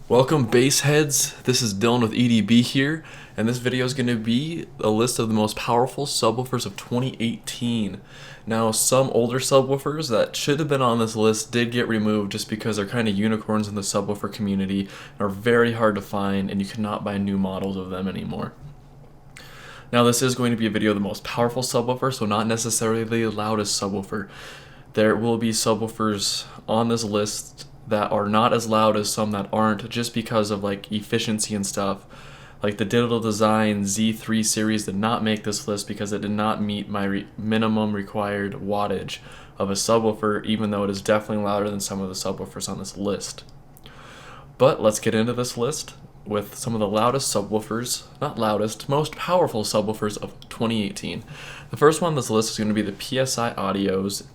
Welcome bass heads, this is Dylan with EDB here, and this video is going to be a list of the most powerful subwoofers of 2018. Now, some older subwoofers that should have been on this list did get removed just because they're kind of unicorns in the subwoofer community and are very hard to find, and you cannot buy new models of them anymore. Now, this is going to be a video of the most powerful subwoofer, so not necessarily the loudest subwoofer. There will be subwoofers on this list that are not as loud as some that aren't, just because of like efficiency and stuff. Like the Digital Design Z3 series did not make this list because it did not meet my minimum required wattage of a subwoofer, even though it is definitely louder than some of the subwoofers on this list. But let's get into this list with some of the loudest subwoofers, not loudest, most powerful subwoofers of 2018. The first one on this list is going to be the PSI Audio's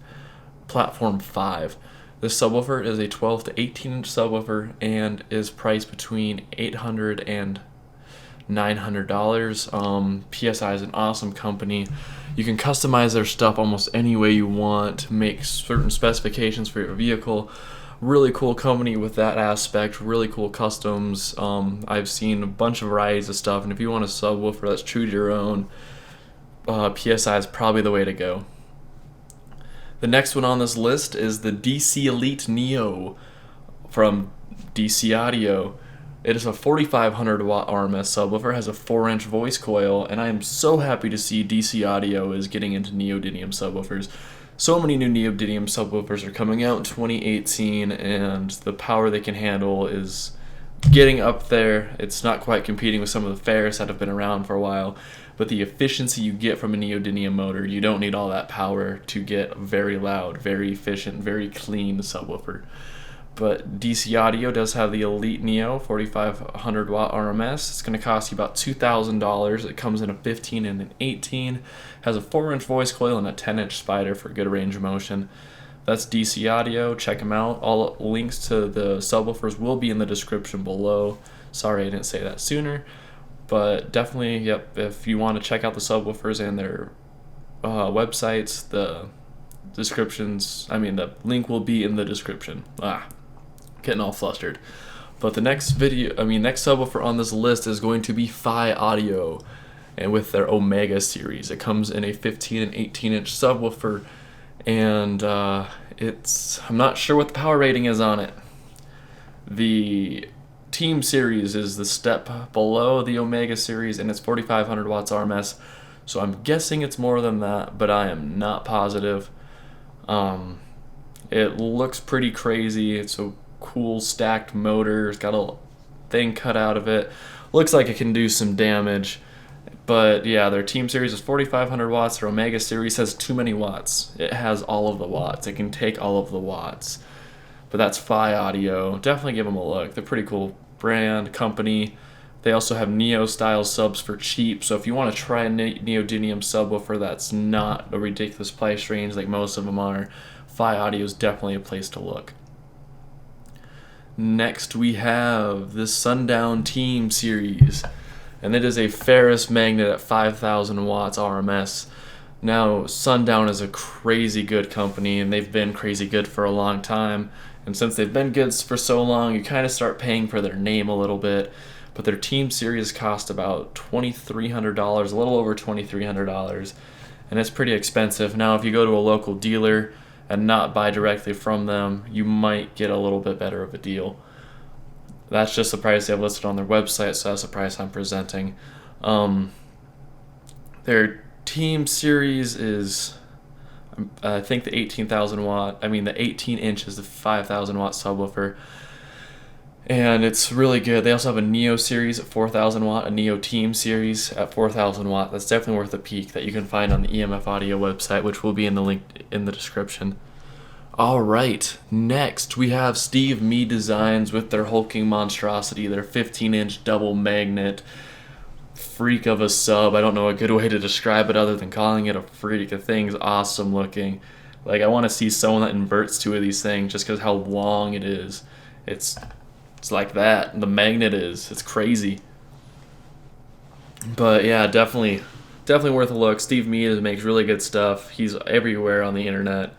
Platform 5. This subwoofer is a 12 to 18 inch subwoofer and is priced between $800 and $900. PSI is an awesome company. You can customize their stuff almost any way you want, make certain specifications for your vehicle. Really cool company with that aspect, really cool customs. I've seen a bunch of varieties of stuff, and if you want a subwoofer that's true to your own, PSI is probably the way to go. The next one on this list is the DC Elite Neo from DC Audio. It is a 4,500 watt RMS subwoofer, has a 4-inch voice coil, and I am so happy to see DC Audio is getting into neodymium subwoofers. So many new neodymium subwoofers are coming out in 2018, and the power they can handle is getting up there. It's not quite competing with some of the Ferris that have been around for a while, but the efficiency you get from a neodymium motor, you don't need all that power to get very loud, very efficient, very clean subwoofer. But DC Audio does have the Elite Neo 4,500 watt RMS. It's going to cost you about $2,000. It comes in a 15 and an 18. Has a 4-inch voice coil and a 10-inch spider for good range of motion. That's DC Audio. Check them out. All links to the subwoofers will be in the description below. Sorry I didn't say that sooner. But definitely, yep, if you want to check out the subwoofers and their websites, the link will be in the description. Getting all flustered. But the next next subwoofer on this list is going to be Phi Audio, and with their Omega series. It comes in a 15 and 18 inch subwoofer, and I'm not sure what the power rating is on it. The Team series is the step below the Omega series, and it's 4,500 watts RMS, so I'm guessing it's more than that, but I am not positive. It looks pretty crazy. It's a cool stacked motor. It's got a thing cut out of it. Looks like it can do some damage, but yeah, their Team series is 4,500 watts. Their Omega series has too many watts. It has all of the watts. It can take all of the watts. But that's Phi Audio. Definitely give them a look. They're pretty cool brand, company. They also have Neo style subs for cheap, so if you want to try a neodymium subwoofer that's not a ridiculous price range like most of them are, Phi Audio is definitely a place to look. Next we have the Sundown Team series, and it is a Ferris magnet at 5,000 watts RMS. Now, Sundown is a crazy good company, and they've been crazy good for a long time. And since they've been good for so long, you kind of start paying for their name a little bit. But their Team series cost about $2,300, a little over $2,300, and it's pretty expensive. Now, if you go to a local dealer and not buy directly from them, you might get a little bit better of a deal. That's just the price they have listed on their website, so that's the price I'm presenting. Their Team series is, I think the 18 inch is the 5,000 watt subwoofer, and it's really good. They also have a Neo series at 4,000 watt, a Neo Team series at 4,000 watt. That's definitely worth a peek, that you can find on the EMF Audio website, which will be in the link in the description. Alright, next we have Steve Mee Designs with their hulking monstrosity, their 15-inch double magnet freak of a sub. I don't know a good way to describe it other than calling it a freak. The thing's awesome looking. Like, I want to see someone that inverts two of these things just because how long it is. It's like that. The magnet is. It's crazy. But yeah, definitely worth a look. Steve Mee makes really good stuff. He's everywhere on the internet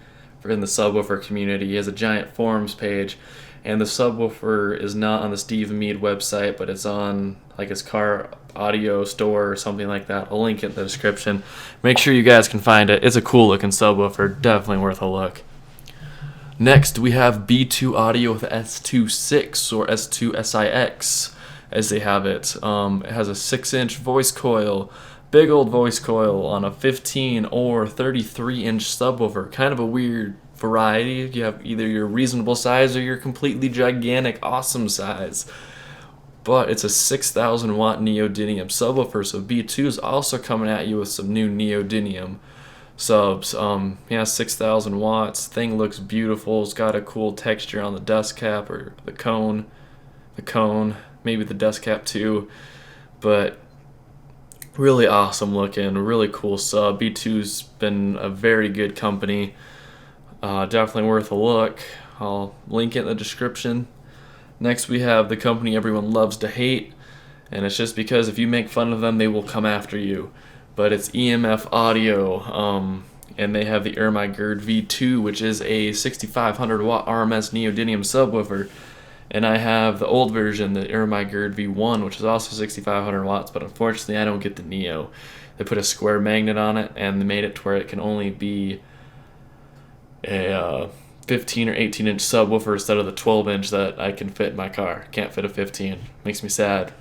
in the subwoofer community. He has a giant forums page, And the subwoofer is not on the Steve Mead website, but it's on like his car audio store or something like that. I'll link it in the description. Make sure you guys can find it. It's a cool looking subwoofer, definitely worth a look. Next, we have B2 Audio with S26 or S2SIX, as they have it. It has a 6-inch voice coil, big old voice coil on a 15 or 33-inch subwoofer. Kind of a weird variety. You have either your reasonable size or your completely gigantic, awesome size. But it's a 6,000 watt neodymium subwoofer, so B2 is also coming at you with some new neodymium subs. 6,000 watts. Thing looks beautiful. It's got a cool texture on the dust cap or the cone, maybe the dust cap too. But really awesome looking, really cool sub. B2's been a very good company. Definitely worth a look. I'll link it in the description. Next, we have the company everyone loves to hate, and it's just because if you make fun of them, they will come after you. But it's EMF Audio, and they have the Irma Gerd V2, which is a 6,500 watt RMS neodymium subwoofer. And I have the old version, the Irma Gerd V1, which is also 6,500 watts, but unfortunately I don't get the Neo. They put a square magnet on it, and they made it to where it can only be a 15 or 18-inch subwoofer instead of the 12-inch that I can fit in my car. Can't fit a 15. Makes me sad.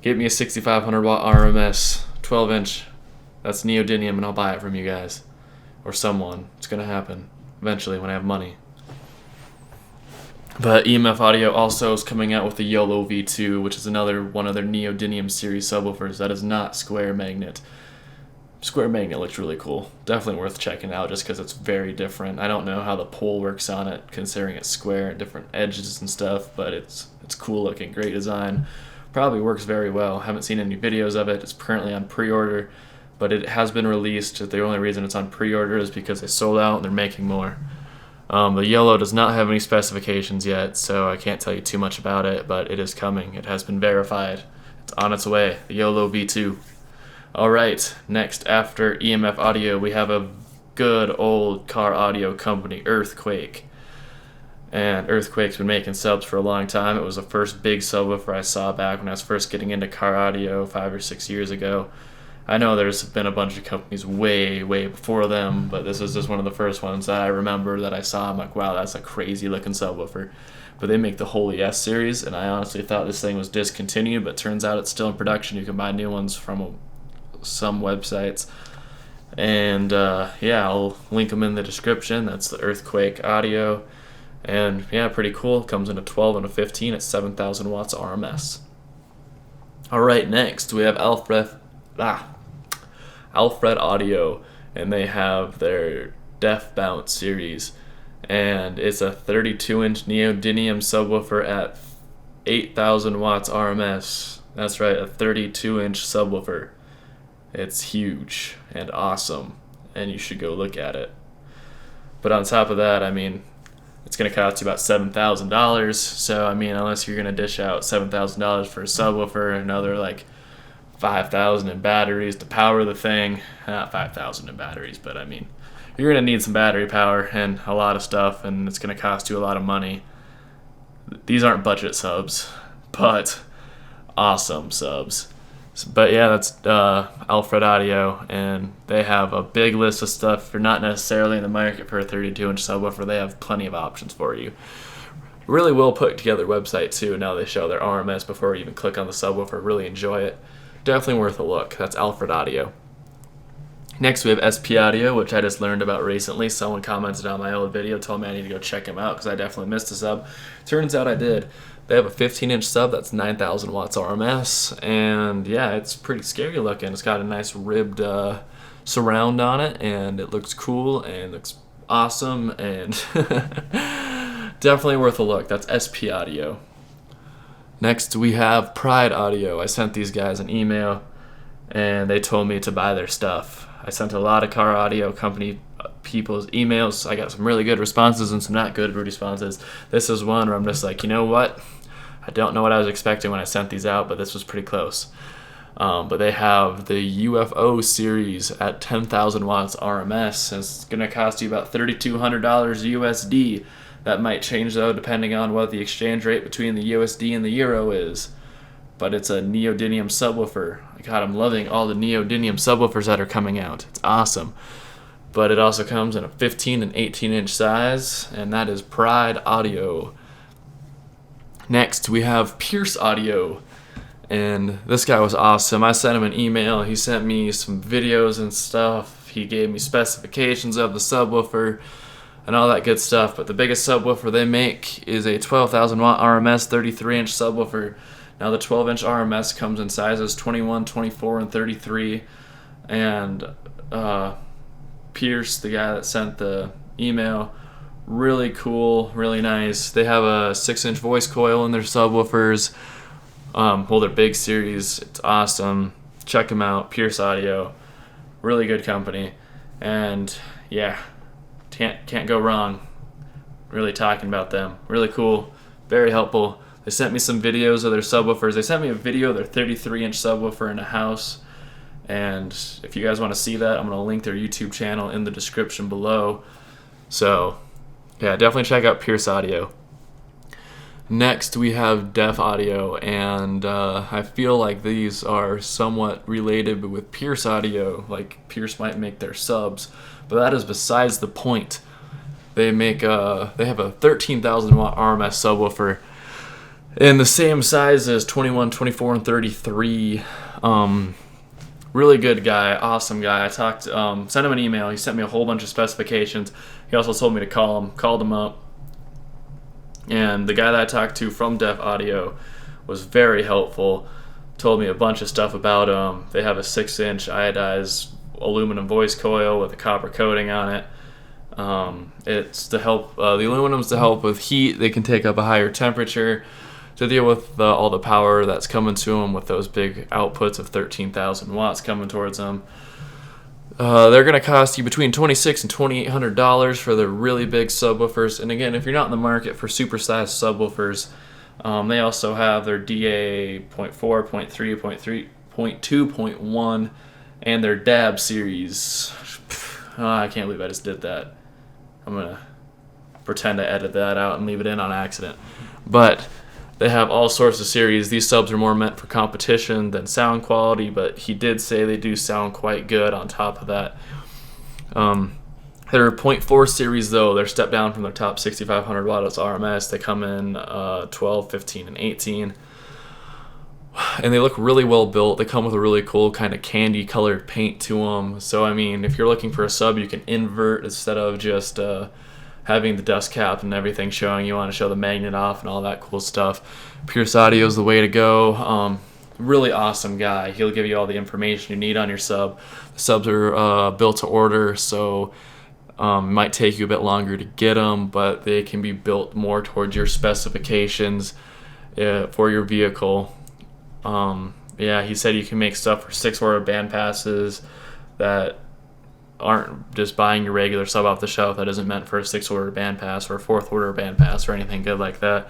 Get me a 6,500 watt RMS 12-inch. That's neodymium, and I'll buy it from you guys. Or someone. It's going to happen eventually when I have money. But EMF Audio also is coming out with the YOLO V2, which is another one of their neodymium series subwoofers that is not square magnet. Square magnet looks really cool. Definitely worth checking out just because it's very different. I don't know how the pole works on it, considering it's square and different edges and stuff, but it's cool looking, great design. Probably works very well. Haven't seen any videos of it. It's currently on pre-order, but it has been released. The only reason it's on pre-order is because they sold out and they're making more. The yellow does not have any specifications yet, so I can't tell you too much about it, but it is coming. It has been verified. It's on its way. The YOLO V2. Alright, next after EMF Audio, we have a good old car audio company, Earthquake. And Earthquake's been making subs for a long time. It was the first big subwoofer I saw back when I was first getting into car audio 5 or 6 years ago. I know there's been a bunch of companies way before them, but this is just one of the first ones that I remember that I saw. I'm like, wow, that's a crazy looking subwoofer. But they make the Holy S series, and I honestly thought this thing was discontinued, but turns out it's still in production. You can buy new ones from some websites. And I'll link them in the description. That's the Earthquake Audio. And yeah, pretty cool. It comes in a 12 and a 15 at 7,000 watts RMS. Alright, next we have Alfred Audio, and they have their Def Bounce series, and it's a 32-inch neodymium subwoofer at 8,000 watts RMS. That's right, a 32-inch subwoofer. It's huge and awesome, and you should go look at it. But on top of that, I mean, it's going to cost you about $7,000, so I mean, unless you're going to dish out $7,000 for a subwoofer and another like $5,000 in batteries to power the thing. Not $5,000 in batteries, but I mean, you're going to need some battery power and a lot of stuff, and it's going to cost you a lot of money. These aren't budget subs, but awesome subs. But yeah, that's Alfred Audio, and they have a big list of stuff. You're not necessarily in the market for a 32-inch subwoofer. They have plenty of options for you. Really well put together website too. Now they show their RMS before you even click on the subwoofer. Really enjoy it. Definitely worth a look. That's Alfred Audio. Next we have SP Audio, which I just learned about recently. Someone commented on my old video, told me I need to go check him out because I definitely missed a sub. Turns out I did. They have a 15-inch sub that's 9,000 watts RMS, and yeah, it's pretty scary looking. It's got a nice ribbed surround on it, and it looks cool and looks awesome, and definitely worth a look. That's SP Audio. Next we have Pride Audio. I sent these guys an email, and they told me to buy their stuff. I sent a lot of car audio company people's emails. I got some really good responses and some not good responses. This is one where I'm just like, you know what? I don't know what I was expecting when I sent these out, but this was pretty close. But they have the UFO series at 10,000 watts RMS. And it's going to cost you about $3,200 USD. That might change though depending on what the exchange rate between the USD and the Euro is. But it's a neodymium subwoofer. God, I'm loving all the neodymium subwoofers that are coming out. It's awesome. But it also comes in a 15 and 18 inch size, and that is Pride Audio. Next, we have Pierce Audio, and this guy was awesome. I sent him an email. He sent me some videos and stuff. He gave me specifications of the subwoofer and all that good stuff. But the biggest subwoofer they make is a 12,000 watt RMS 33 inch subwoofer. Now the 12 inch RMS comes in sizes 21, 24, and 33. And Pierce, the guy that sent the email, really cool, really nice. They have a 6-inch voice coil in their subwoofers. Their big series. It's awesome. Check them out. Pierce Audio, really good company, and yeah, can't go wrong. Really talking about them. Really cool, very helpful. They sent me some videos of their subwoofers. They sent me a video of their 33-inch subwoofer in a house. And if you guys want to see that, I'm going to link their YouTube channel in the description below. So, yeah, definitely check out Pierce Audio. Next, we have Def Audio, and I feel like these are somewhat related with Pierce Audio. Like, Pierce might make their subs, but that is besides the point. They have a 13,000 watt RMS subwoofer in the same size as 21, 24, and 33. Really good guy, awesome guy. I sent him an email. He sent me a whole bunch of specifications. He also told me to call him. Called him up. And the guy that I talked to from Def Audio was very helpful. Told me a bunch of stuff about them. They have a 6-inch iodized aluminum voice coil with a copper coating on it. It's to help, the aluminum's to help with heat. They can take up a higher temperature to deal with all the power that's coming to them with those big outputs of 13,000 watts coming towards them. They're going to cost you between $2,600 and $2,800 for the really big subwoofers. And again, if you're not in the market for supersized subwoofers, they also have their DA 0.4, 0.3, 0.3, 0.2, 0.1, and their DAB series. I can't believe I just did that. I'm going to pretend I edit that out and leave it in on accident. But they have all sorts of series. These subs are more meant for competition than sound quality, but he did say they do sound quite good on top of that. Their 0.4 series, though, they're stepped down from their top 6,500 watts RMS. They come in 12, 15, and 18. And they look really well built. They come with a really cool kind of candy colored paint to them. So, I mean, if you're looking for a sub, you can invert instead of just having the dust cap and everything showing. You want to show the magnet off and all that cool stuff. Pierce Audio is the way to go. Really awesome guy. He'll give you all the information you need on your sub. The subs are built to order, so it might take you a bit longer to get them, but they can be built more towards your specifications for your vehicle. Yeah, he said you can make stuff for 6-order band passes that aren't just buying your regular sub off the shelf that isn't meant for a 6-order band pass or a 4th-order band pass or anything good like that.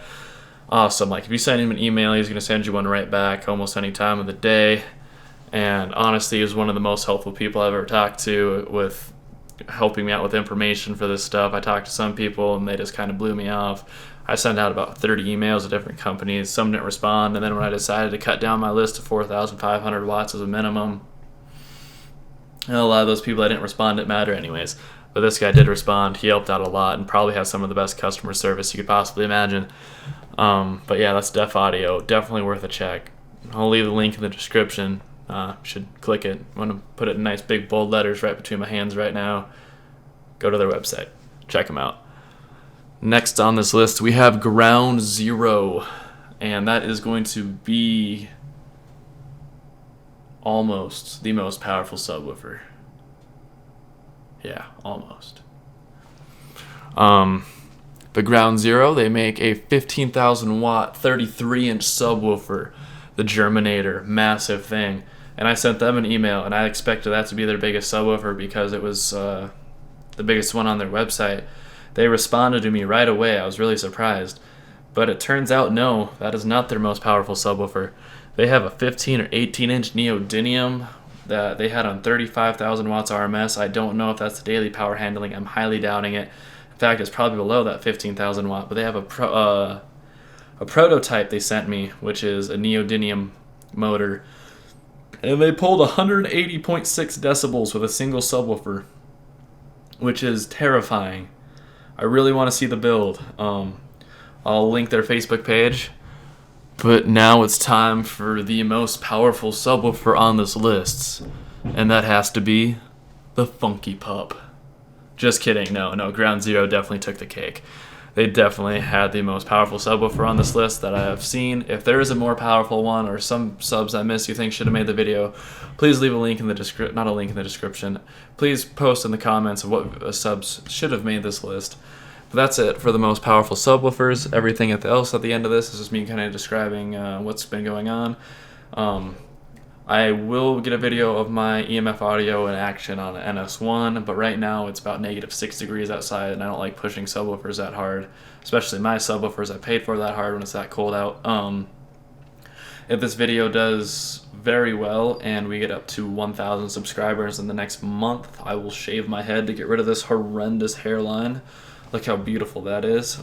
Awesome. Like, if you send him an email, he's going to send you one right back almost any time of the day. And honestly, he's one of the most helpful people I've ever talked to with helping me out with information for this stuff. I talked to some people and they just kind of blew me off. I sent out about 30 emails to different companies. Some didn't respond, and then when I decided to cut down my list to 4,500 watts as a minimum, and a lot of those people that didn't respond didn't matter anyways. But this guy did respond. He helped out a lot and probably has some of the best customer service you could possibly imagine. But yeah, that's Def Audio. Definitely worth a check. I'll leave the link in the description. Should click it. I'm going to put it in nice big bold letters right between my hands right now. Go to their website. Check them out. Next on this list, we have Ground Zero. And that is going to be almost the most powerful subwoofer. Yeah, almost. The Ground Zero, they make a 15,000 watt 33-inch subwoofer, the Germinator, massive thing. And I sent them an email, and I expected that to be their biggest subwoofer because it was the biggest one on their website. They responded to me right away. I was really surprised. But it turns out, no, that is not their most powerful subwoofer. They have a 15 or 18-inch neodymium that they had on 35,000 watts RMS. I don't know if that's the daily power handling. I'm highly doubting it. fact, it's probably below that 15,000 watt, but they have a prototype they sent me, which is a neodymium motor, and they pulled 180.6 decibels with a single subwoofer, which is terrifying. I really want to see the build. I'll link their Facebook page. But now it's time for the most powerful subwoofer on this list, and that has to be the Funky Pup. Just kidding. No, Ground Zero definitely took the cake. They definitely had the most powerful subwoofer on this list that I have seen. If there is a more powerful one or some subs I missed you think should have made the video, please leave a link in the description. Not a link in the description. Please post in the comments of what subs should have made this list. But that's it for the most powerful subwoofers. Everything else at the end of this is just me kind of describing what's been going on. I will get a video of my EMF audio in action on an NS1, but right now it's about -6 degrees outside, and I don't like pushing subwoofers that hard, especially my subwoofers I paid for that hard when it's that cold out. If this video does very well and we get up to 1,000 subscribers in the next month, I will shave my head to get rid of this horrendous hairline. Look how beautiful that is.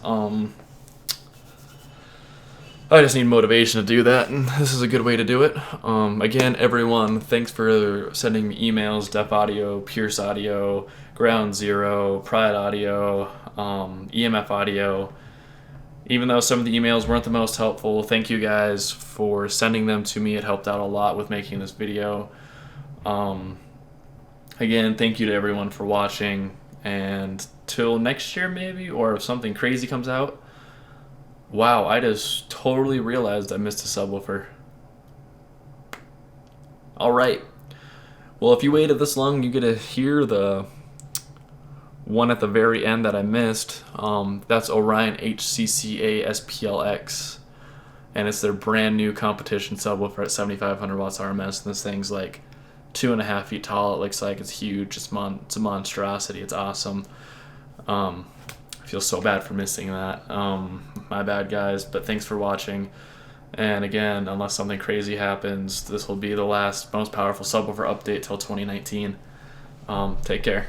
I just need motivation to do that, and this is a good way to do it. Again, everyone, thanks for sending me emails, Def Audio, Pierce Audio, Ground Zero, Pride Audio, EMF Audio. Even though some of the emails weren't the most helpful, thank you guys for sending them to me. It helped out a lot with making this video. Again, thank you to everyone for watching, and till next year maybe, or if something crazy comes out. Wow, I just totally realized I missed a subwoofer. Alright. Well, if you waited this long, you get to hear the one at the very end that I missed. That's Orion HCCA SPLX. And it's their brand new competition subwoofer at 7,500 watts RMS. And this thing's like 2.5 feet tall. It looks like it's huge. It's a monstrosity. It's awesome. I feel so bad for missing that. My bad, guys, but thanks for watching. And again, unless something crazy happens, this will be the last most powerful subwoofer update till 2019. Take care.